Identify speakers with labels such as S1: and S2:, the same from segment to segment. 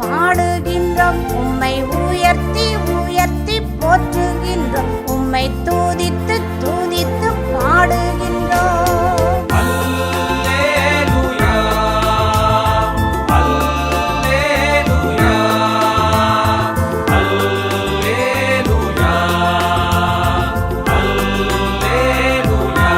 S1: பாடுகின்றோம். உம்மை உயர்த்தி உயர்த்தி போற்றுகின்றோம். உம்மை துதித்து துதித்து பாடுகின்றோம்.
S2: அல்லேலூயா அல்லேலூயா அல்லேலூயா அல்லேலூயா.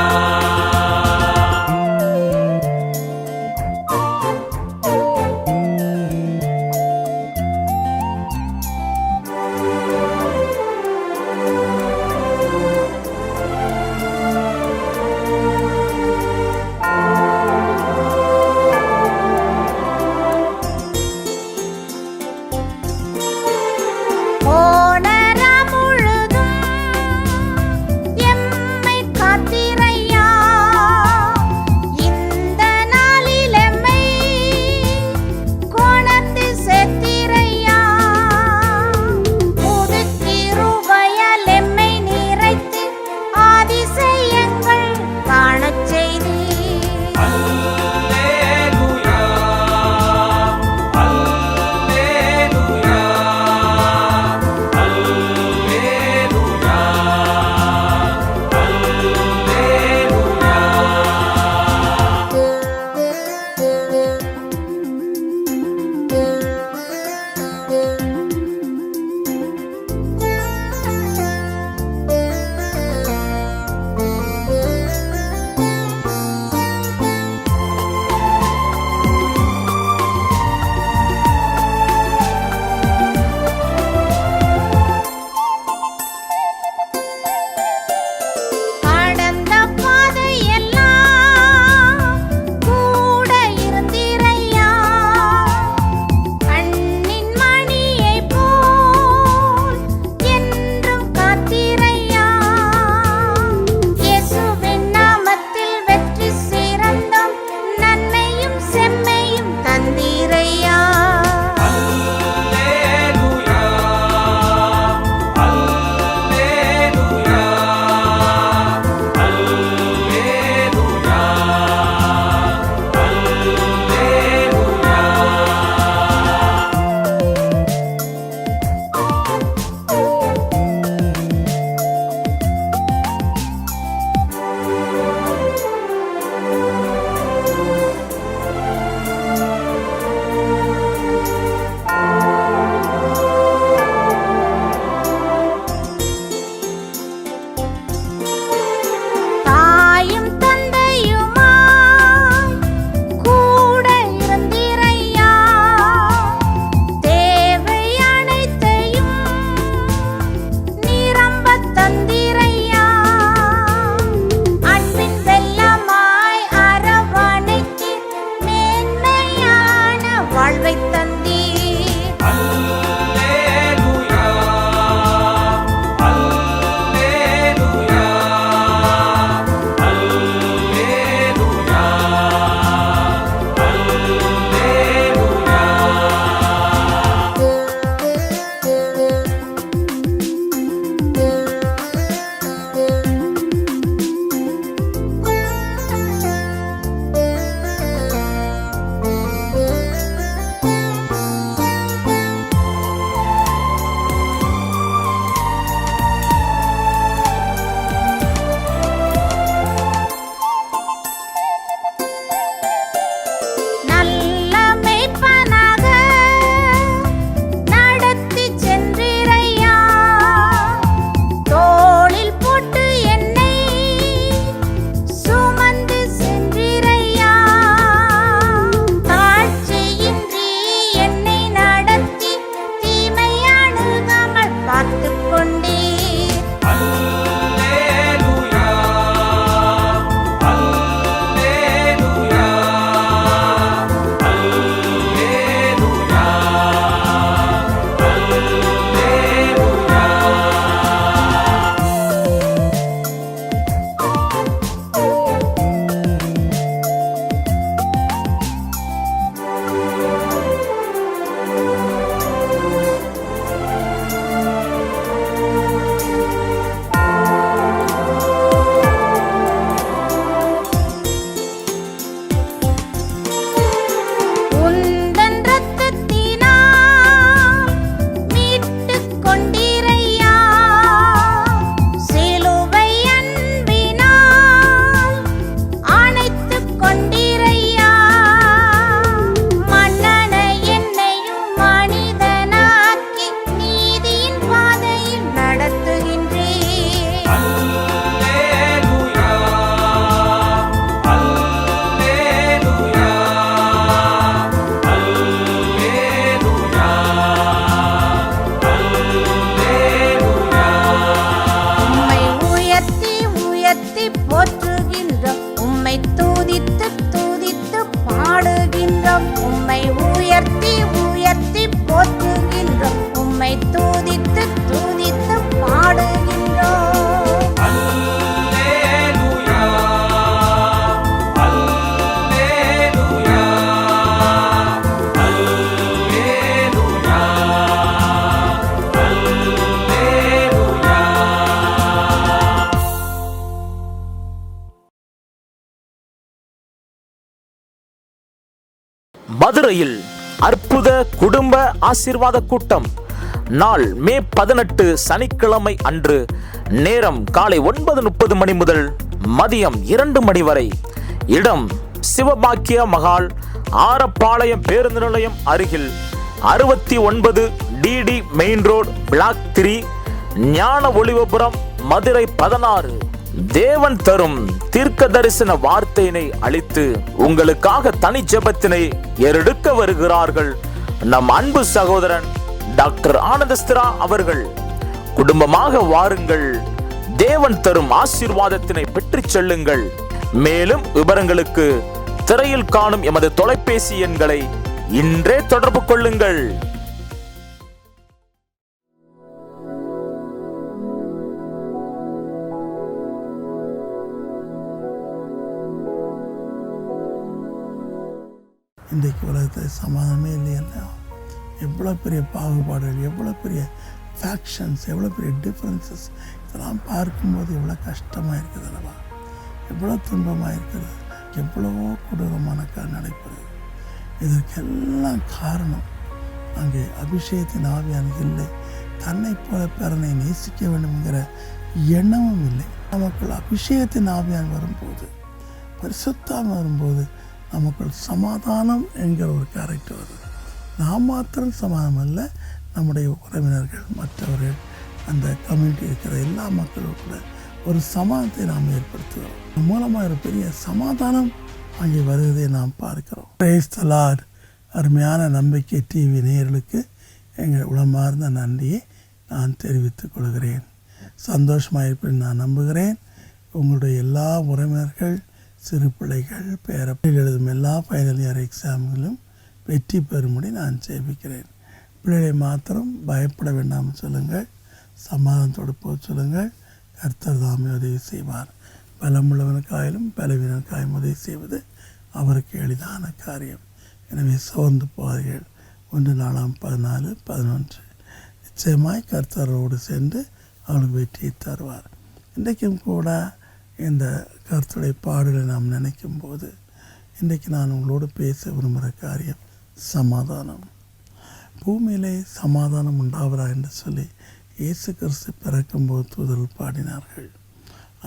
S3: மதுரையில் அற்புத குடும்ப ஆசீர்வாத கூட்டம். நாள் மே 18 சனிக்கிழமை அன்று. நேரம் காலை 9:30 மணி முதல் மதியம் 2 மணி வரை. இடம் சிவபாக்கிய மகால், ஆரப்பாளையம் பேருந்து நிலையம் அருகில், 69 DD மெயின் ரோடு, பிளாக் 3, ஞான ஒளிவபுரம், மதுரை 16. தேவன் தரும் தீர்க்க தரிசன வார்த்தையினை அளித்து உங்களுக்காக தனி ஜெபத்தினை ஏறெடுக்க வருகிறார்கள் நம் அன்பு சகோதரன் டாக்டர் ஆனந்தஸ்திரா அவர்கள். குடும்பமாக வாருங்கள், தேவன் தரும் ஆசீர்வாதத்தினை பெற்றுச் செல்லுங்கள். மேலும் விவரங்களுக்கு திரையில் காணும் எமது தொலைபேசி எண்களை இன்றே தொடர்பு கொள்ளுங்கள்.
S4: இன்றைக்கு உலகத்தில் சமாதானமே இல்லையல்ல. எவ்வளோ பெரிய பாகுபாடுகள், எவ்வளோ பெரிய ஃபேக்ஷன்ஸ், எவ்வளோ பெரிய டிஃப்ரென்சஸ், இதெல்லாம் பார்க்கும்போது எவ்வளோ கஷ்டமாக இருக்குது அல்லவா, எவ்வளோ துன்பமாக இருக்குது, எவ்வளவோ கொடூரமான நடைபெறுது. இதற்கெல்லாம் காரணம் அங்கே அபிஷேகத்தின் ஆவியானது இல்லை. தன்னை போல பிறனை நேசிக்க வேண்டும்ங்கிற எண்ணமும் இல்லை. நமக்குள் அபிஷேகத்தின் ஆவியான் வரும்போது, பரிசுத்தம் வரும்போது நமக்குள் சமாதானம் என்கிற ஒரு கேரக்டர் வருது. நாம் மாத்திரம் சமாதானம் அல்ல, நம்முடைய உறவினர்கள், மற்றவர்கள், அந்த கம்யூனிட்டி இருக்கிற எல்லா மக்களும் கூட ஒரு சமாதானத்தை நாம் ஏற்படுத்துகிறோம். மூலமாக ஒரு பெரிய சமாதானம் அங்கே வருவதை நாம் பார்க்கிறோம். Praise the Lord. அருமையான நம்பிக்கை டிவி நேயர்களுக்கு எங்கள் உளமார்ந்த நன்றியை நான் தெரிவித்துக் கொள்கிறேன். சந்தோஷமாக இருப்பேன் நான் நம்புகிறேன். உங்களுடைய எல்லா உறவினர்கள், சிறு பிள்ளைகள், பேரப்பிள்ளைகள் எழுதும் எல்லா ஃபைனல் இயர் எக்ஸாம்களும் வெற்றி பெறும்படி நான் ஜெபிக்கிறேன். பிள்ளைகளை மாத்திரம் பயப்பட வேண்டாம் சொல்லுங்கள், சமாதானத்தோடு போக சொல்லுங்கள். கர்த்தர் தாமே உதவி செய்வார். பலமுள்ளவனுக்காயிலும் பலவீனனுக்காயும் உதவி செய்வது அவருக்கு எளிதான காரியம். எனவே சோர்ந்து போவார்கள். 1 நாளாம் 14-11 நிச்சயமாய் கர்த்தரோடு சென்று அவளுக்கு வெற்றியை தருவார். இன்றைக்கும் கூட இந்த கர்த்தருடைய பாடலை நாம் நினைக்கும் போது இன்றைக்கு நான் உங்களோடு பேச விரும்புகிற காரியம் சமாதானம். பூமியிலே சமாதானம் உண்டாவதா என்று சொல்லி இயேசு கிறிஸ்து பிறக்கும்போது தூதர்கள் பாடினார்கள்.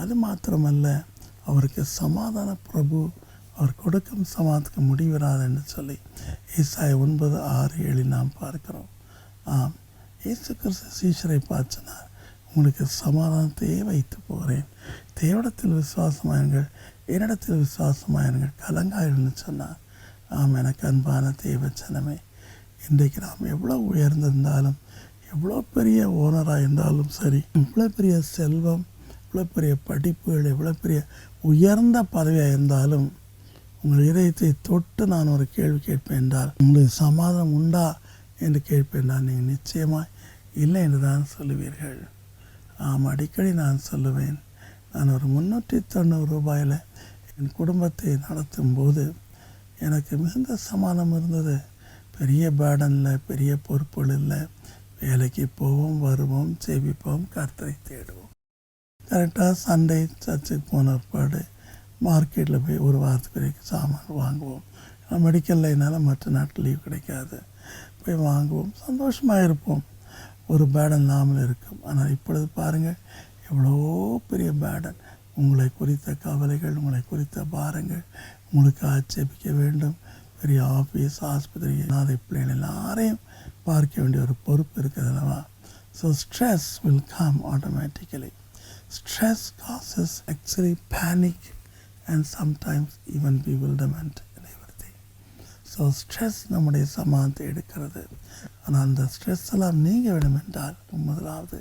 S4: அது மாத்திரமல்ல, அவருக்கு சமாதான பிரபு, அவர் கொடுக்கும் சமாதானத்துக்கு முடிவிராது என்று சொல்லி ஏசாயா 9:6-7 நாம் பார்க்கிறோம். ஆம், இயேசு கிறிஸ்து சீஷரை பார்த்தினார், உங்களுக்கு சமாதானத்தையே வைத்து போகிறேன், தேவனிடத்தில் விசுவாசமாயிருங்கள், என்னிடத்தில் விசுவாசமாயிருங்கள், கலங்காயில்னு சொன்னார். ஆம், எனக்கு அன்பான தேவச்சனமே, இன்றைக்கு நாம் எவ்வளோ உயர்ந்திருந்தாலும், எவ்வளோ பெரிய ஓனராக இருந்தாலும் சரி, எவ்வளோ பெரிய செல்வம், எவ்வளோ பெரிய படிப்புகள், எவ்வளோ பெரிய உயர்ந்த பதவியாக இருந்தாலும், உங்கள் இதயத்தை தொட்டு நான் ஒரு கேள்வி கேட்பேன் என்றால், உங்களுக்கு சமாதானம் உண்டா என்று கேட்பேன் என்றால், நீங்கள் நிச்சயமாக இல்லை என்று தான் சொல்லுவீர்கள். ஆம், அடிக்கடி நான் சொல்லுவேன், நான் ஒரு 390 ரூபாயில் என் குடும்பத்தை நடத்தும் போது எனக்கு மிகுந்த சமாதானம் இருந்தது. பெரிய பேர்டன் இல்லை, பெரிய பொறுப்புகள் இல்லை. வேலைக்கு போவோம், வருவோம், சேவிப்போம், கர்த்தரை தேடுவோம். கரெக்டாக சண்டே சர்ச்சுக்கு போன பாடு மார்க்கெட்டில் போய் ஒரு வாரத்துக்கு வரைக்கும் சாமான் வாங்குவோம். மெடிக்கல் என்னால் மற்ற நாட்டில் லீவ் கிடைக்காது, போய் வாங்குவோம், சந்தோஷமாக இருப்போம். ஒரு பேர்டன் இல்லாமல் இருக்கும். ஆனால் இப்பொழுது பாருங்கள், எவ்வளோ பெரிய பேர்டன். உங்களை குறித்த கவலைகள், உங்களை குறித்த பாரங்கள், உங்களுக்கு ஆட்சேபிக்க வேண்டும். பெரிய ஆஃபீஸ், ஆஸ்பத்திரி, அதை பிள்ளைகள் எல்லாரையும் பார்க்க வேண்டிய ஒரு பொறுப்பு இருக்குது அல்லவா. So stress will come automatically. Stress causes actually panic and sometimes even bewilderment in everything. So stress நம்முடைய சமாதானத்தை எடுக்கிறது. ஆனால் அந்த ஸ்ட்ரெஸ் எல்லாம் நீங்க வேண்டும் என்றால் முதலாவது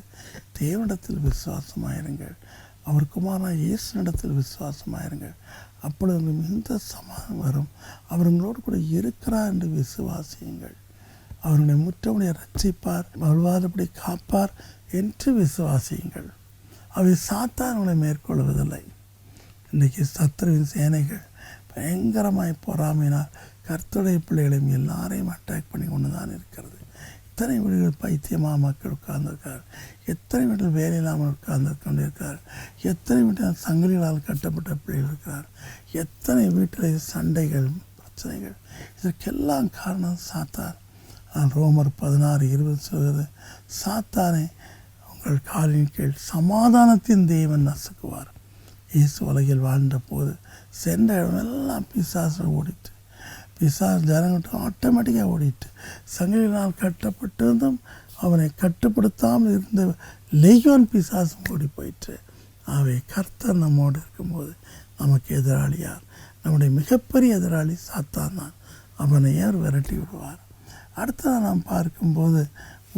S4: தேவனிடத்தில் விசுவாசமாயிருங்கள், அவர் குமாரனான இயேசுவினிடத்தில் விசுவாசமாயிருங்கள். அப்பொழுது உங்களுக்கு மிகுந்த சமாதானம் வரும். அவர் உங்களோடு கூட இருக்கிறார் என்று விசுவாசியுங்கள். அவருடைய முற்றமுடைய ரட்சிப்பார், வாழ்வாதபடி காப்பார் என்று விசுவாசியுங்கள். அவை சாத்தான்களை மேற்கொள்வதில்லை. இன்றைக்கி சத்துருவின் சேனைகள் பயங்கரமாய் பொறாமையினால் கர்த்தருடைய பிள்ளைகளையும் எல்லாரையும் அட்டாக் பண்ணி கொண்டு தான் இருக்கிறது. எத்தனை வீடுகள் பைத்தியமாக மக்கள் உட்கார்ந்திருக்கார், எத்தனை வீட்டில் வேலை இல்லாமல் உட்கார்ந்து கொண்டிருக்கிறார், எத்தனை வீட்டில் சங்கிலிகளால் கட்டப்பட்ட பிள்ளைகள் இருக்கிறார், எத்தனை வீட்டில் சண்டைகள், பிரச்சனைகள், இதற்கெல்லாம் காரணம் சாத்தான். நான் ரோமர் 16:20 சொல்கிறது, சாத்தானை உங்கள் காலின் கீழ் சமாதானத்தின் தேவன் நசுக்குவார். இயேசு உலகில் வாழ்ந்த போது சென்ற இடமெல்லாம் பிசாசு ஓடிட்டு, பிசாசு ஜனங்கிட்ட ஆட்டோமேட்டிக்காக ஓடிட்டு, சங்கிலினால் கட்டப்பட்டிருந்தும் அவனை கட்டுப்படுத்தாமல் இருந்த லெகியோன் பிசாசும் ஓடி போயிட்டு. ஆகவே கர்த்தர் நம்மோடு இருக்கும்போது நமக்கு எதிராளி யார்? நம்முடைய மிகப்பெரிய எதிராளி சாத்தான் தான். அவனை யார் விரட்டி விடுவார்? அடுத்ததாக நாம் பார்க்கும்போது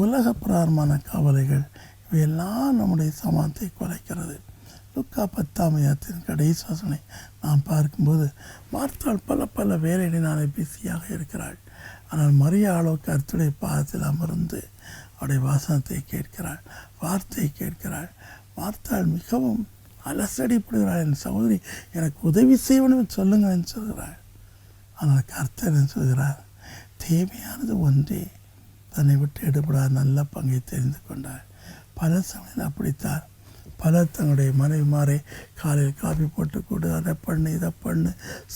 S4: உலக பிராரமான கவலைகள் இவையெல்லாம் நம்முடைய சமாதத்தை குலைக்கிறது. லூக்கா 10 கடைசி வசனை நாம் பார்க்கும்போது, மார்த்தாள் பல வேலைகளினாலே பிஸியாக இருக்கிறாள். ஆனால் மரியாளோ கர்த்தருடைய பாதத்தில் அமர்ந்து அவருடைய வசனத்தை கேட்கிறாள், வார்த்தையை கேட்கிறாள். மார்த்தாள் மிகவும் அலசடிப்படுகிறாள். என் சகோதரி எனக்கு உதவி செய்யணும்னு சொல்லுங்கன்னு சொல்கிறாள். ஆனால் கர்த்தர் சொல்கிறார், தேவையானது ஒன்றே, தன்னை விட்டு எடுபடாத நல்ல பங்கை தெரிந்து கொண்டாள். பல சமயம் அப்படித்தான் பலர் தங்களுடைய மனைவிமாரை காலையில் காஃபி போட்டு கொடு, அதை பண்ணு, இதை பண்ணு,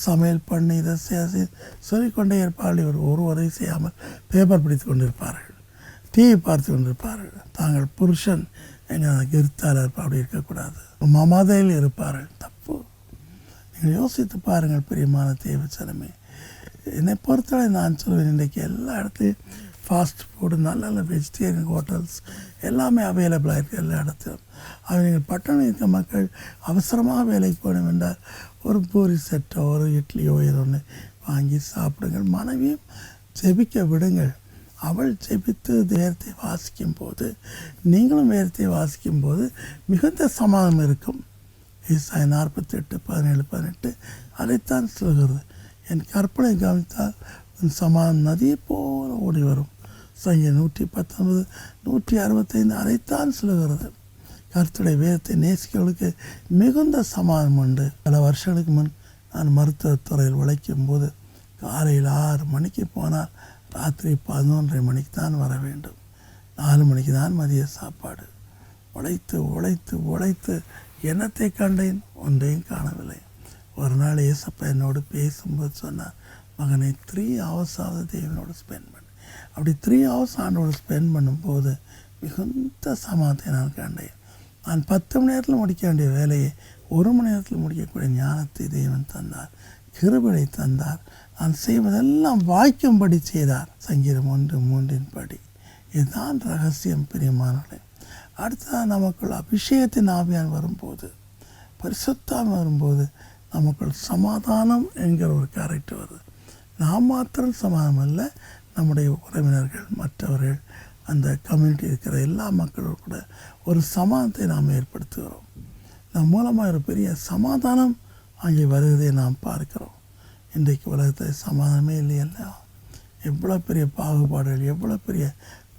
S4: சமையல் பண்ணு, இதை சொல்லிக்கொண்டே இருப்பார்கள். ஒரு உதவி செய்யாமல் பேப்பர் பிடித்து கொண்டிருப்பார்கள், டிவி பார்த்து கொண்டிருப்பார்கள். தாங்கள் புருஷன் எங்கள் கிருத்தால் இருப்பார், அப்படி இருக்கக்கூடாது, மமதையில் இருப்பார்கள். தப்பு. நீங்கள் யோசித்து பாருங்கள் பிரியமான தேவச்சனமே. என்னை பொறுத்தவரை நான் சொல்வேன், இன்றைக்கு எல்லா இடத்துலையும் ஃபாஸ்ட் ஃபுட்டு, நல்ல நல்ல வெஜிடேரியன் ஹோட்டல்ஸ் எல்லாமே அவைலபிளாக இருக்குது எல்லா இடத்திலும். அவங்க பட்டணம் இருக்க மக்கள் அவசரமாக வேலைக்கு போகணும் என்றால் ஒரு பூரி செட்டோ ஒரு இட்லியோ ஏதோ ஒன்று வாங்கி சாப்பிடுங்கள். மனைவியும் ஜெபிக்க விடுங்கள். அவள் ஜெபித்து வேதத்தை வாசிக்கும் போது நீங்களும் வேதத்தை வாசிக்கும் போது மிகுந்த சமாதானம் இருக்கும். ஏசாயா 48:17-18 அதைத்தான் சொல்கிறது. என் கற்பனை கவனித்தால் சமாதானம் நதியை போல ஓடி வரும். சங்கீதம் 119:165 அதைத்தான் சொல்கிறது. கர்த்தருடைய வேதத்தை நேசிக்கிறவர்களுக்கு மிகுந்த சமாதானம் உண்டு. பல வருஷங்களுக்கு முன் நான் மருத்துவத்துறையில் உழைக்கும் போது காலையில் 6 மணிக்கு போனால் ராத்திரி 11:30 மணிக்கு தான் வர வேண்டும். 4 மணிக்கு தான் மதிய சாப்பாடு. உழைத்து உழைத்து உழைத்து என்னத்தை கண்டேன்? ஒன்றையும் காணவில்லை. ஒரு நாள் ஏசப்பா என்னோடு பேசும்போது சொன்னார், மகனை 3 hours தேவனோடு ஸ்பெண்ட் பண்ணு. அப்படி 3 hours ஆண்டோடு ஸ்பெண்ட் பண்ணும்போது மிகுந்த சமாதத்தை நான் கண்டேன். நான் 10 மணி நேரத்தில் முடிக்க வேண்டிய வேலையை 1 மணி நேரத்தில் முடிக்கக்கூடிய ஞானத்தை தேவன் தந்தார், கிருபையை தந்தார். நான் செய்வதெல்லாம் வாய்க்கும்படி செய்தார். சங்கீதம் 1:3 இதுதான் ரகசியம் பிரியமானவர்களே. அடுத்ததாக நமக்குள் அபிஷேகத்தின் ஆவியான் வரும்போது, பரிசுத்தாவின் வரும்போது நமக்குள் சமாதானம் என்கிற ஒரு கேரக்டர் வருது. நாம் மாத்திரம் சமாதானம் அல்ல, நம்முடைய உறவினர்கள், மற்றவர்கள், அந்த கம்யூனிட்டி இருக்கிற எல்லா மக்களும் கூட ஒரு சமாதானத்தை நாம் ஏற்படுத்துகிறோம். நம் மூலமாக ஒரு பெரிய சமாதானம் அங்கே வருவதை நாம் பார்க்கிறோம். இன்றைக்கு உலகத்தில் சமாதானமே இல்லையல்ல. எவ்வளோ பெரிய பாகுபாடுகள், எவ்வளோ பெரிய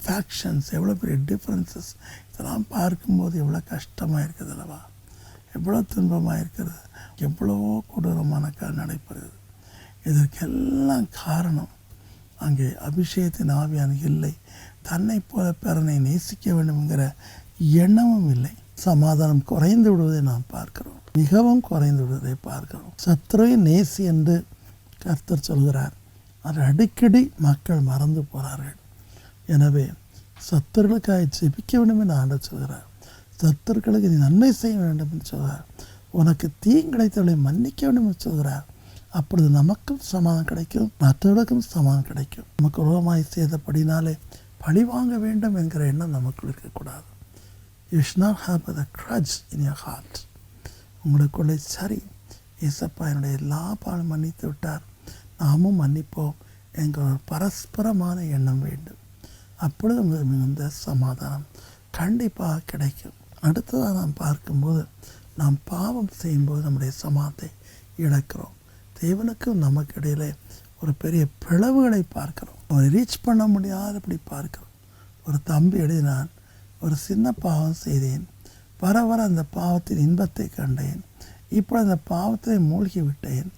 S4: ஃபேக்ஷன்ஸ், எவ்வளோ பெரிய டிஃப்ரென்சஸ், இதெல்லாம் பார்க்கும்போது எவ்வளோ கஷ்டமாக இருக்குது அல்லவா? எவ்வளோ துன்பமாக இருக்கிறது, எவ்வளவோ கொடூரமான நடைபெறுகிறது. இதற்கெல்லாம் காரணம் அங்கே அபிஷேகத்தின் ஆவியான இல்லை. தன்னை போல பிறனை நேசிக்க வேண்டும் என்கிற எண்ணமும் இல்லை. சமாதானம் குறைந்து விடுவதை நாம் பார்க்கிறோம், மிகவும் குறைந்து விடுவதை பார்க்கிறோம். சத்துருவை நேசி என்று கர்த்தர் சொல்கிறார். அது அடிக்கடி மக்கள் மறந்து போகிறார்கள். எனவே சத்துருக்களுக்காக ஜெபிக்க வேண்டும் என்று ஆண்டவர் சொல்கிறார். சத்துருக்களுக்கு நீ நன்மை செய்ய வேண்டும் என்று சொல்கிறார். உனக்கு தீங்கிழைத்தவர்களை மன்னிக்க வேண்டும் என்று சொல்கிறார். அப்பொழுது நமக்கும் சமாதானம் கிடைக்கும், மற்றவர்களுக்கும் சமாதானம் கிடைக்கும். நமக்கு உருவமாய் செய்தபடினாலே பழி வாங்க வேண்டும் என்கிற எண்ணம் நமக்கு இருக்கக்கூடாது. You should not have a grudge in your heart. உங்களுக்குள்ளே சரி, ஏசப்பா என்னுடைய எல்லா பாவம் மன்னித்து விட்டார், நாமும் மன்னிப்போம் என்கிற ஒரு பரஸ்பரமான எண்ணம் வேண்டும். அப்பொழுது உங்களுக்கு மிகுந்த சமாதானம் கண்டிப்பாக கிடைக்கும். அடுத்ததாக நாம் பார்க்கும்போது, நாம் பாவம் செய்யும்போது நம்முடைய சமாதானத்தை இழக்கிறோம். தேவனுக்கும் நமக்கு இடையிலே ஒரு பெரிய பிளவுகளை பார்க்கிறோம். அவரை ரீச் பண்ண முடியாதபடி பார்க்கிறோம். ஒரு தம்பி எழுதினான், ஒரு சின்ன பாவம் செய்தேன், வர வர அந்த பாவத்தின் இன்பத்தை கண்டேன், இப்போ அந்த பாவத்தை மூழ்கி விட்டேன்,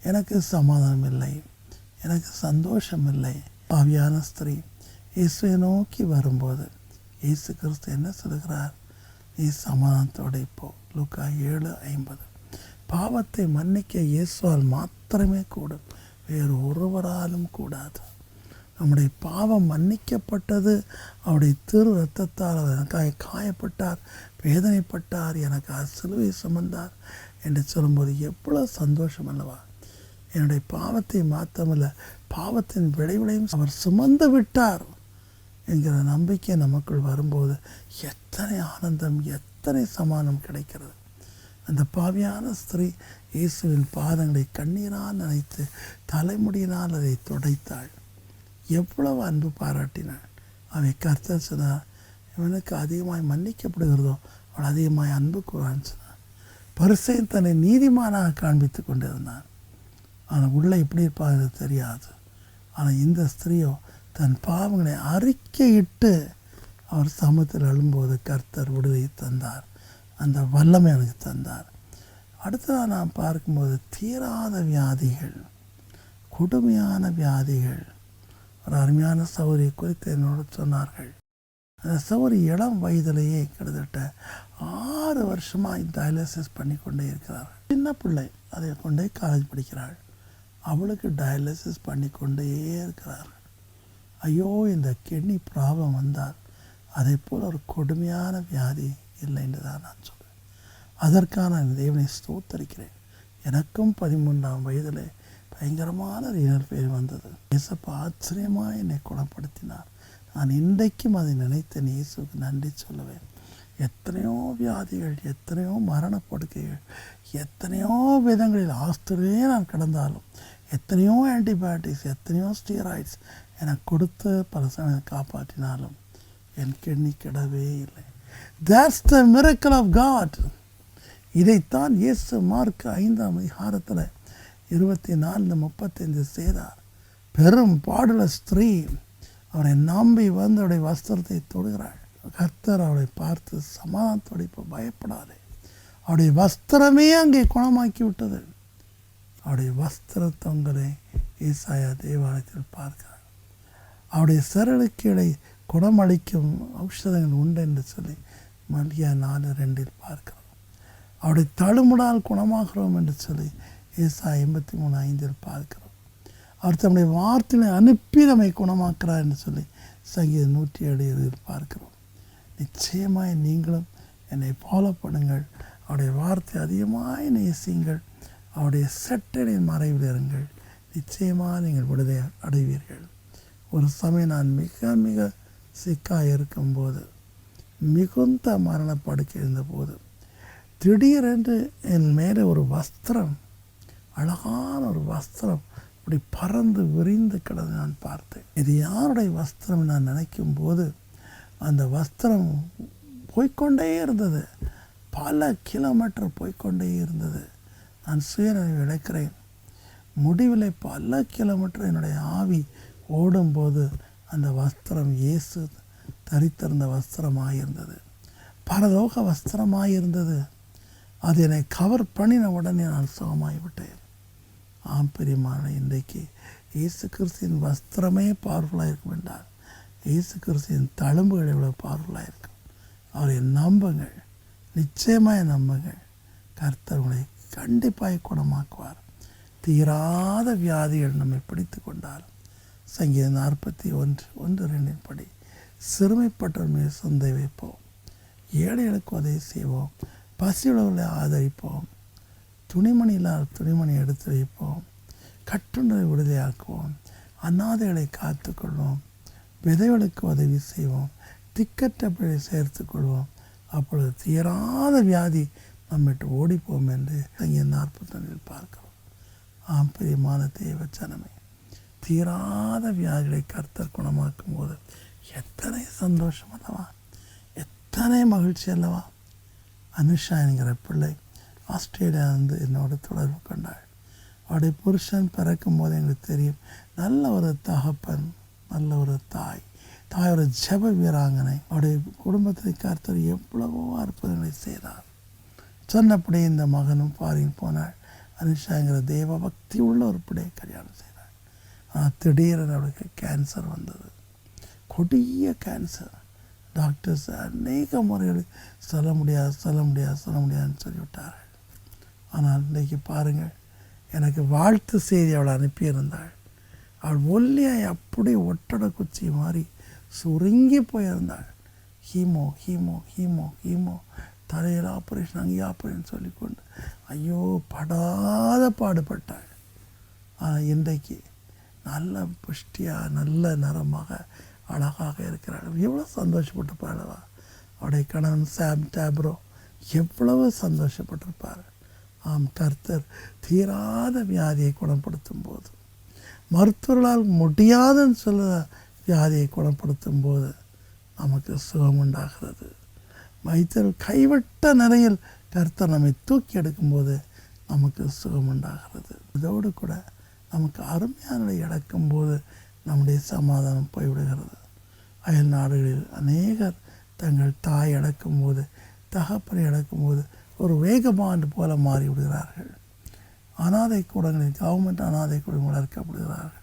S4: எனக்கு சமாதானம் இல்லை, எனக்கு சந்தோஷம் இல்லை. பாவியான ஸ்திரீ இயேசுவை நோக்கி வரும்போது இயேசு கிறிஸ்து என்ன சொல்கிறார்? நீ சமாதானத்தோடு இப்போ. லூக்கா 7:50. பாவத்தை மன்னிக்க இயேசுவால் மாத்திரமே கூடும், வேறு ஒருவராலும் கூடாது. நம்முடைய பாவம் மன்னிக்கப்பட்டது. அவருடைய திரு ரத்தத்தால் அவர் எனக்காக காயப்பட்டார், வேதனைப்பட்டார், எனக்காக சிலுவை சுமந்தார் என்று சொல்லும்போது எவ்வளோ சந்தோஷம் அல்லவா! என்னுடைய பாவத்தை மாற்றமல்ல, பாவத்தின் விளைவுகளையும் அவர் சுமந்து விட்டார் என்கிற நம்பிக்கை நமக்குள் வரும்போது எத்தனை ஆனந்தம், எத்தனை சமாதானம் கிடைக்கிறது. அந்த பாவியான ஸ்திரீ இயேசுவின் பாதங்களை கண்ணீரால் நனைத்து தலைமுடியினால் அதை துடைத்தாள். எவ்வளவு அன்பு பாராட்டினாள். அவை கர்த்தர் சொன்னார், இவனுக்கு அதிகமாய் மன்னிக்கப்படுகிறதோ அவள் அதிகமாய் அன்பு கூறான்னு சொன்னார். பரிசேயன் தன்னை நீதிமானாக காண்பித்து கொண்டிருந்தான். ஆனால் உள்ளே எப்படி இருப்பாங்க தெரியாது. ஆனால் இந்த ஸ்திரீயோ தன் பாவங்களை அறிக்கையிட்டு அவர் சமத்தில் அழும்போது கர்த்தர் விடுதலை தந்தார். அந்த வல்லமை எனக்கு தந்தார். அடுத்ததாக நாம் பார்க்கும்போது தீராத வியாதிகள், கொடுமையான வியாதிகள். ஒரு அருமையான சௌரியை குறித்து என்னோடு சொன்னார்கள். அந்த சௌரி இளம் வயதிலேயே கிட்டத்தட்ட 6 வருஷமாக டயாலிசிஸ் பண்ணி கொண்டே இருக்கிறார்கள். சின்ன பிள்ளை, அதை கொண்டே காலேஜ் படிக்கிறாள். அவளுக்கு டயாலிசிஸ் பண்ணி கொண்டே இருக்கிறார்கள். ஐயோ, இந்த கிட்னி ப்ராப்ளம் வந்தால் அதை போல் ஒரு கொடுமையான வியாதி இல்லை என்று தான் நான் சொல்வேன். அதற்கான தேவனை ஸ்தோத்தரிக்கிறேன். எனக்கும் 13ஆம் வயதில் பயங்கரமான ரீனல் ஃபெயிலியர் வந்தது. இயேசப்பா ஆச்சரியமாக என்னை குணப்படுத்தினார். நான் இன்றைக்கும் அதை நினைத்த இயேசுக்கு நன்றி சொல்லுவேன். எத்தனையோ வியாதிகள், எத்தனையோ மரணப்படுக்கைகள், எத்தனையோ விதங்களில் ஆஸ்திரேலியே நான் கடந்தாலும், எத்தனையோ ஆன்டிபயோட்டிக்ஸ், எத்தனையோ ஸ்டீராய்ட்ஸ் எனக்கு கொடுத்து பல சமயம் காப்பாற்றினாலும் என் கிட்னி கிடவே இல்லை. That's the miracle of God. இதைத்தான் இயேசு மார்க் 5ஆம் அதிகாரத்தில் 24-35 செய்தார். பெரும் பாடுள்ள ஸ்திரீ அவரை நம்பி வந்து அவருடைய வஸ்திரத்தை தொடுகிறாள். கர்த்தர் அவளை பார்த்து சமாதானத்தோடு இப்போ பயப்படாதே, அவருடைய வஸ்திரமே அங்கே குணமாக்கி விட்டது. அவருடைய வஸ்திர தொங்கலை ஏசாயா தேவாலயத்தில் பார்க்கிறார். அவருடைய சரளுக்கீழை குணமளிக்கும் ஔஷதங்கள் உண்டு என்று சொல்லி மல்கியா 4:2 பார்க்கிறோம். அவருடைய தழுமுடால் குணமாகிறோம் என்று சொல்லி ஏசாயா 83:5 பார்க்கிறோம். அவர் தம்முடைய வார்த்தையை அனுப்பி நம்மை குணமாக்குறார் என்று சொல்லி சங்கீதம் 107 பார்க்கிறோம். நிச்சயமாய் நீங்களும் என்னை ஃபாலோ பண்ணுங்கள். அவருடைய வார்த்தை அதிகமாய் நேசியுங்கள். அவருடைய செட்டடின் மறைவில் இருங்கள். நிச்சயமாக நீங்கள் விடுதலை அடைவீர்கள். ஒரு சமயம் நான் மிக மிக சிக்காக இருக்கும்போது, மிகுந்த மரணப்படுக்கை இருந்தபோது, திடீரென்று என் மேலே ஒரு வஸ்திரம், அழகான ஒரு வஸ்திரம் அப்படி பறந்து விரிந்து கிடந்து நான் பார்த்தேன். இது யாருடைய வஸ்திரம் நான் நினைக்கும் போது அந்த வஸ்திரம் போய்கொண்டே இருந்தது. பல கிலோமீட்டர் போய்கொண்டே இருந்தது. நான் சுயநினைவு இழக்கிறேன். முடிவில் பல கிலோமீட்டர் என்னுடைய ஆவி ஓடும்போது அந்த வஸ்திரம் இயேசு தரித்திருந்த வஸ்திரமாக இருந்தது. பரலோக வஸ்திரமாக இருந்தது. அது என்னை கவர் பண்ணின உடனே நான் சுகமாகிவிட்டேன். பிரியமான, இன்றைக்கு இயேசு கிறிஸ்துவின் வஸ்திரமே பவர்ஃபுல்லாக இருக்கும் என்றால் இயேசு கிறிஸ்துவின் தழும்புகள் எவ்வளோ பவர்ஃபுல்லாக இருக்கும். அவரை நம்புங்கள், நிச்சயமாக நம்புங்கள். கர்த்தர் உங்களை கண்டிப்பாக குணமாக்குவார். தீராத வியாதிகள் நம்மை பிடித்து கொண்டாலும் சங்கீதம் 41:1-2 படி சிறுமைப்பட்டவர் மீது சொந்தை வைப்போம், ஏழைகளுக்கு உதவி செய்வோம், பசியுள்ளவர்களை ஆதரிப்போம், துணிமணி இல்லாத துணிமணி எடுத்து வைப்போம், கட்டுண்டரை விடுதலையாக்குவோம், அநாதைகளை காத்துக்கொள்வோம், விதைகளுக்கு உதவி செய்வோம், திக்கற்ற பிழை சேர்த்து கொள்வோம். அப்பொழுது தீராத வியாதி நம்மிட்டு ஓடிப்போம் என்று சங்கீதம் 41 பார்க்கிறோம். பிரியமான தேவச்சனமே, தீராத வியாதிகளை கர்த்தர் குணமாக்கும் போது எத்தனை சந்தோஷம் அல்லவா, எத்தனை மகிழ்ச்சி அல்லவா. அனுஷா என்கிற பிள்ளை ஆஸ்திரேலியாவிலிருந்து என்னோட தொடர்பு கொண்டாள். அவருடைய புருஷன் பிறக்கும் போது எங்களுக்கு தெரியும், நல்ல ஒரு தகப்பன், நல்ல ஒரு தாய் ஒரு ஜெப வீராங்கனை. அவருடைய குடும்பத்தை கர்த்தர் எவ்வளவோ அற்புதங்களை செய்தார். சொன்னபடி இந்த மகனும் ஃபாரின் போனாள். அனுஷாங்கிற தேவ பக்தி உள்ள ஒரு பிள்ளையை கல்யாணம் செய்தாள். ஆனால் திடீரென அவளுக்கு கேன்சர் வந்தது, கொடிய கேன்சர். டாக்டர்ஸ் அநேக முறைகள் சொல்ல முடியாதுன்னு சொல்லிவிட்டார்கள். ஆனால் இன்றைக்கு பாருங்கள், எனக்கு வாழ்த்து செய்தி அவள் அனுப்பியிருந்தாள். அவள் ஒல்லியாய் அப்படி ஒட்டடை குச்சி மாதிரி சுருங்கி போயிருந்தாள். ஹீமோ ஹீமோ ஹீமோ ஹீமோ, தலையில் ஆப்ரேஷன், அங்கேயே ஆப்ரேஷன் சொல்லிக்கொண்டு ஐயோ படாத பாடுபட்டாள். ஆனால் இன்றைக்கு நல்ல புஷ்டியாக நல்ல நிறமாக அழகாக இருக்கிறாள். எவ்வளோ சந்தோஷப்பட்டிருப்பாளவா. அவருடைய கணவன் சாம் டேப்ரோ எவ்வளவு சந்தோஷப்பட்டிருப்பார். ஆம், கர்த்தர் தீராத வியாதியை குணப்படுத்தும் போது, மருத்துவர்களால் முடியாதுன்னு சொல்ல வியாதியை குணப்படுத்தும் போது நமக்கு சுகம் உண்டாகிறது. வைத்தியர்கள் கைவிட்ட நிலையில் கர்த்தர் நம்மை தூக்கி எடுக்கும்போது நமக்கு சுகம் உண்டாகிறது. இதோடு கூட நமக்கு அருமையானதை இழக்கும்போது நம்முடைய சமாதானம் போய்விடுகிறது. அயல் நாடுகளில் அநேகர் தங்கள் தாய் இழக்கும்போது, தகப்பனை இழக்கும்போது ஒரு வேகமாண்டு போல மாறிவிடுகிறார்கள். அனாதை கூடங்களில் கவர்மெண்ட் அனாதை கூடங்கள் வளர்க்கப்படுகிறார்கள்.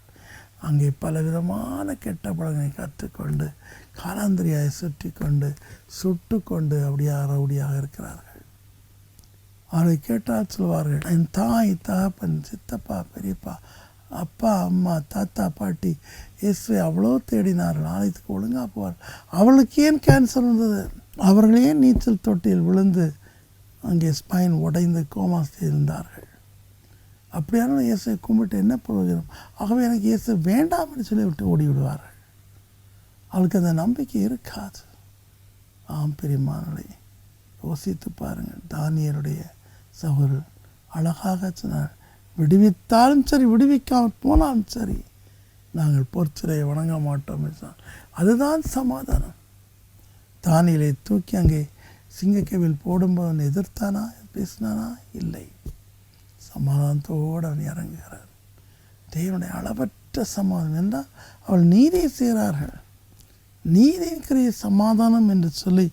S4: அங்கே பலவிதமான கெட்ட பழங்களை கற்றுக்கொண்டு காலாந்திரியாய் சுற்றி கொண்டு சுட்டு கொண்டு அப்படியாக ரவுடியாக இருக்கிறார்கள். அவரை கேட்டால் சொல்வார்கள், என் தாய் தகப்பன் சித்தப்பா பெரியப்பா அப்பா அம்மா தாத்தா பாட்டி இயேசுவை அவ்வளோ தேடினார்கள், ஆலயத்துக்கு ஒழுங்காக போவார். அவளுக்கு ஏன் கேன்சர் வந்தது? அவர்களே நீச்சல் தொட்டியில் விழுந்து அங்கே ஸ்பைன் உடைந்து கோமாஸ்தில் இருந்தார்கள். அப்படியான இயேசுவை கும்பிட்டு என்ன பிரயோஜனம்? ஆகவே எனக்கு இயேசு வேண்டாம் என்று சொல்லி விட்டு ஓடி விடுவார்கள். அவளுக்கு அந்த நம்பிக்கை இருக்காது. ஆம் பிரியமானவர்களே, யோசித்து பாருங்கள். தானியேலுடைய சகோதரர் அழகாக சொன்னார், விடுவித்தாலும் சரி விடுவிக்காமல் போனாலும் சரி நாங்கள் பொற்சிலையை வணங்க மாட்டோம் என்றால் அதுதான் சமாதானம். தானியேலை தூக்கி அங்கே சிங்கக்கேவில் போடும்போது அவன் எதிர்த்தானா பேசினானா? இல்லை. சமாதானத்தோடு அவன் இறங்குகிறார். தேவனுடைய அளவற்ற சமாதானம் என்றால் அவள் நீதியை செய்கிறார்கள். நீதிக்கிற சமாதானம் என்று சொல்லி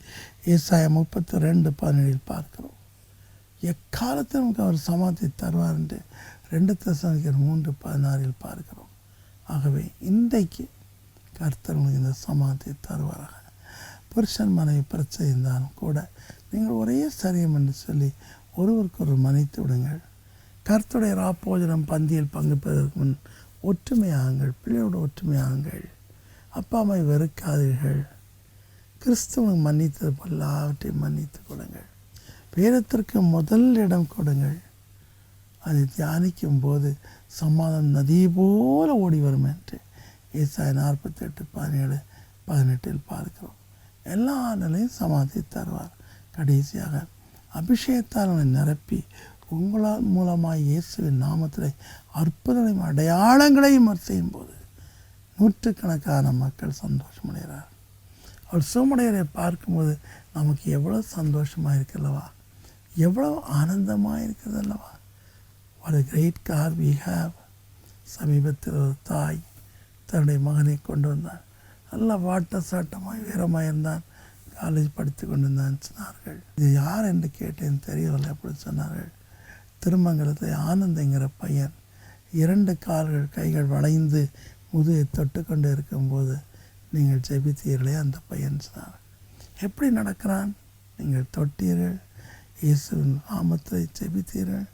S4: ஏசாயா 32:17 பார்க்கிறோம். எக்காலத்தில் நமக்கு அவர் சமாதானத்தை தருவார் என்று 2 தெசலோனிக்கர் 3:16 பார்க்கிறோம். ஆகவே இன்றைக்கு கர்த்தர் உங்களுக்கு இந்த சமாதானத்தை தருவாராக. புருஷன் மனைவி பிரச்சனை இருந்தாலும் கூட நீங்கள் ஒரே சரியம் என்று சொல்லி ஒருவருக்கொரு மன்னித்து விடுங்கள். கர்த்தருடைய ராப்போஜனம் பந்தியில் பங்கு பெறுவதற்கு முன் ஒற்றுமையாகுங்கள், பிள்ளையோடு ஒற்றுமையாகுங்கள். அப்பா அம்மை வெறுக்காதீர்கள். கிறிஸ்துவ மன்னித்தது போல் எல்லாவற்றையும் மன்னித்து கொடுங்கள். வேதத்திற்கு முதல் இடம் கொடுங்கள். அதை தியானிக்கும் போது சமாதானம் நதி போல ஓடி வரும் என்று ஏசாயா 48:17-18 பார்க்கிறோம். எல்லா நிலையும் சமாதி தருவார். கடைசியாக அபிஷேகத்தால் அவனை நிரப்பி உங்களால் மூலமாக இயேசுவின் நாமத்தில் அற்புதங்களையும் அடையாளங்களையும் செய்யும் போது நூற்றுக்கணக்கான மக்கள் சந்தோஷமடைகிறார். அவர் சுகமடையரை பார்க்கும்போது நமக்கு எவ்வளோ சந்தோஷமாக இருக்குல்லவா, எவ்வளோ ஆனந்தமாக இருக்கிறது அல்லவா. ஒரு கிரேட் கார் வி ஹேவ். சமீபத்தில் ஒரு தாய் தன்னுடைய மகனை கொண்டு வந்தார். நல்லா வாட்ட சாட்டமாக வீரமாக இருந்தான். காலேஜ் படித்து கொண்டு இருந்தான்னு சொன்னார்கள். இது யார் என்று கேட்டேன், தெரியவில்லை. அப்படி சொன்னார்கள், திருமங்கலத்தை ஆனந்தங்கிற பையன் 2 கால்கள் கைகள் வளைந்து முதுகை தொட்டு கொண்டு இருக்கும்போது நீங்கள் ஜெபித்தீர்களே அந்த பையன் சொன்னார். எப்படி நடக்கிறான்? நீங்கள் தொட்டீர்கள், இயேசுவின் நாமத்தை ஜெபித்தீர்கள்,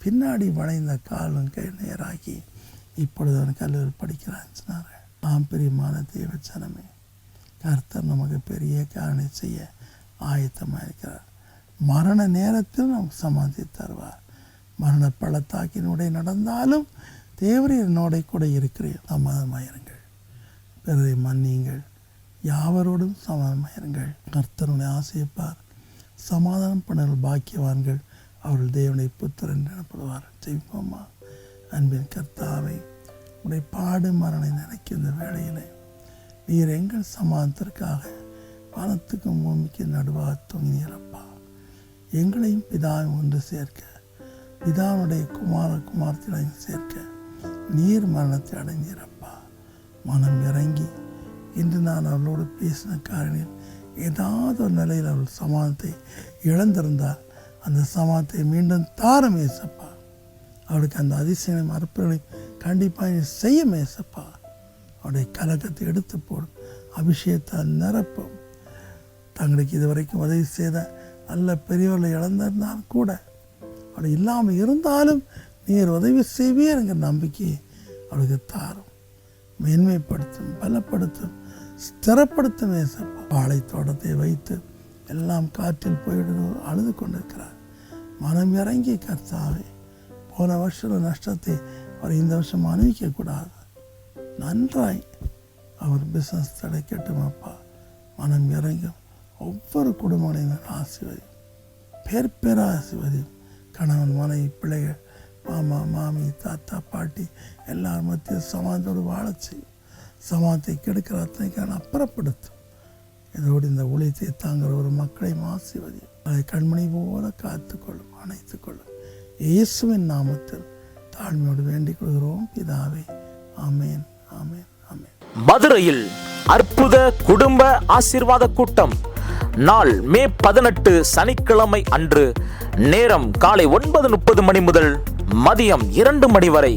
S4: பின்னாடி வளைந்த காலும் கை நேராகி இப்பொழுது அவன் கல்லூரியில் படிக்கிறான்னு சொன்னார்கள். பிரியமான தேவச்சனமே, கர்த்தர் நமக்கு பெரிய காரணம் செய்ய ஆயத்தமாக இருக்கிறார். மரண நேரத்தில் நமக்கு சமாதி தருவார். மரண பள்ளத்தாக்கினுடைய நடந்தாலும் தேவரீர் என்னோட கூட இருக்கிறீர். சமாதானமாயிருங்கள், பிறரை மன்னியுங்கள், யாவரோடும் சமாதானமாயிருங்கள். கர்த்தருடைய ஆசையப்பார். சமாதானம் பண்ணவர்கள் பாக்கியவான்கள், அவர்கள் தேவனுடைய புத்திரன் எனப்படுவார். ஜெயிப்போமா. அன்பின் கர்த்தாவை, உடைய பாடு மரணை நினைக்கும் இந்த வேளையிலே நீர் எங்கள் சமாதானத்திற்காக வானத்துக்கும் பூமிக்கு நடுவாக தொங்கினீரப்பா. எங்களையும் பிதாவை ஒன்று சேர்க்க, பிதாவுடைய குமாரத்தையும் சேர்க்க நீர் மரணத்தை அடைந்தீரப்பா. மனம் இறங்கி இன்று நான் அவளோடு பேசின காரணியில் ஏதாவது ஒரு நிலையில் அவள் சமாதானத்தை இழந்திருந்தால் அந்த சமாதானத்தை மீண்டும் தாரம் ஏசப்பா. அவளுக்கு அந்த அதிசயம் அற்புதங்களை கண்டிப்பாக செய்ய மேசப்பா. அவருடைய கலக்கத்தை எடுத்து போடும், அபிஷேகத்தால் நிரப்பும். தங்களுக்கு இதுவரைக்கும் உதவி செய்த நல்ல பெரியவர்களை இழந்திருந்தாலும் கூட, அப்படி இல்லாமல் இருந்தாலும் நீர் உதவி செய்வீர் நம்பிக்கை அவளுக்கு தாரும், மேன்மைப்படுத்தும், பலப்படுத்தும், ஸ்திரப்படுத்தும். ஏசப்பா வாழை தோட்டத்தை வைத்து எல்லாம் காற்றில் போயிடுது அழுது கொண்டிருக்கிறார். மனம் இறங்கி கர்த்தாவே, போன வருஷம் நஷ்டத்தை அவர் இந்த வருஷம் அனுபவிக்கக்கூடாது. நன்றாய் அவர் பிஸ்னஸ் தடைக்கட்டும் அப்பா. மனம் இறங்கும் ஒவ்வொரு குடும்பங்களையும் ஆசீர்வதியும், பேர் பேராக ஆசீர்வதியும். கணவன், மனைவி, பிள்ளைகள், மாமா, மாமி, தாத்தா, பாட்டி எல்லார் மத்தியும் சமாதத்தோடு வாழச் செய்யும். சமாதத்தை கெடுக்கிற அத்தனைக்கான அப்புறப்படுத்தும். இதோடு இந்த ஊழியத்தை தாங்கிற ஒரு மக்களை ஆசீர்வதியும். அதை கண்மணி போல காத்துக்கொள்ளும், அணைத்துக்கொள்ளும். இயேசுவின் நாமத்தில் தாழ்மையோடு வேண்டிக் கொள்கிறோம் பிதாவே. ஆமேன், ஆமேன், ஆமேன்.
S3: மதுரையில் அற்புத குடும்ப ஆசீர்வாத கூட்டம் நாள் மே 18 சனிக்கிழமை அன்று. நேரம் காலை 9:30 மணி முதல் மதியம் 2 மணி வரை.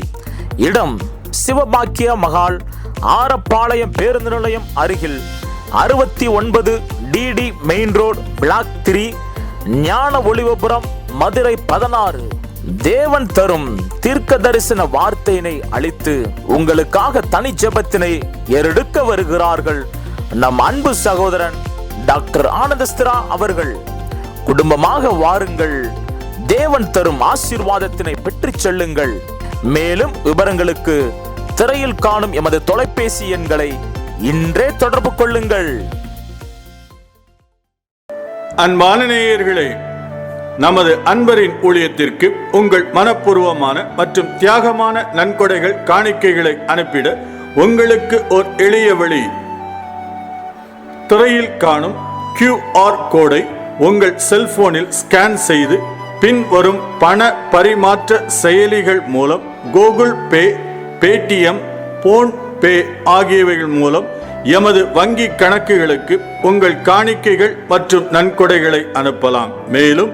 S3: இடம் சிவபாக்கிய மகால், ஆரப்பாளையம் பேருந்து நிலையம் அருகில், 69 DD மெயின் ரோடு, பிளாக் 3, ஞான ஒளிவபுரம், மதுரை 16. தேவன் தரும் தீர்க்க தரிசன வார்த்தையினை அளித்து உங்களுக்காக தனி ஜெபத்தினை ஏறெடுக்க வருகிறார்கள் நம் அன்பு சகோதரன் டாக்டர் ஆனந்தஸ்திரா அவர்கள். குடும்பமாக வாருங்கள், தேவன் தரும் ஆசீர்வாதத்தினை பெற்றுச் செல்லுங்கள். மேலும் விவரங்களுக்கு திரையில் காணும் எமது தொலைபேசி எண்களை இன்றே தொடர்பு கொள்ளுங்கள்.
S5: அன்பான நேயர்களே, நமது அன்பரின் ஊழியத்திற்கு உங்கள் மனப்பூர்வமான மற்றும் தியாகமான நன்கொடைகள், காணிக்கைகளை அனுப்பிட உங்களுக்கு ஒரு எளிய வழி. திரையில் காணும் QR கோடை உங்கள் செல்போனில் ஸ்கேன் செய்து பின்வரும் பண பரிமாற்ற செயலிகள் மூலம் கூகுள் பே, பேடிஎம், போன்பே ஆகியவைகள் மூலம் எமது வங்கி கணக்குகளுக்கு உங்கள் காணிக்கைகள் மற்றும் நன்கொடைகளை அனுப்பலாம். மேலும்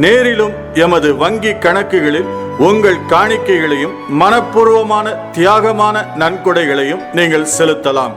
S5: நேரிலும் எமது வங்கி கணக்குகளில் உங்கள் காணிக்கைகளையும் மனப்பூர்வமான தியாகமான நன்கொடைகளையும் நீங்கள் செலுத்தலாம்.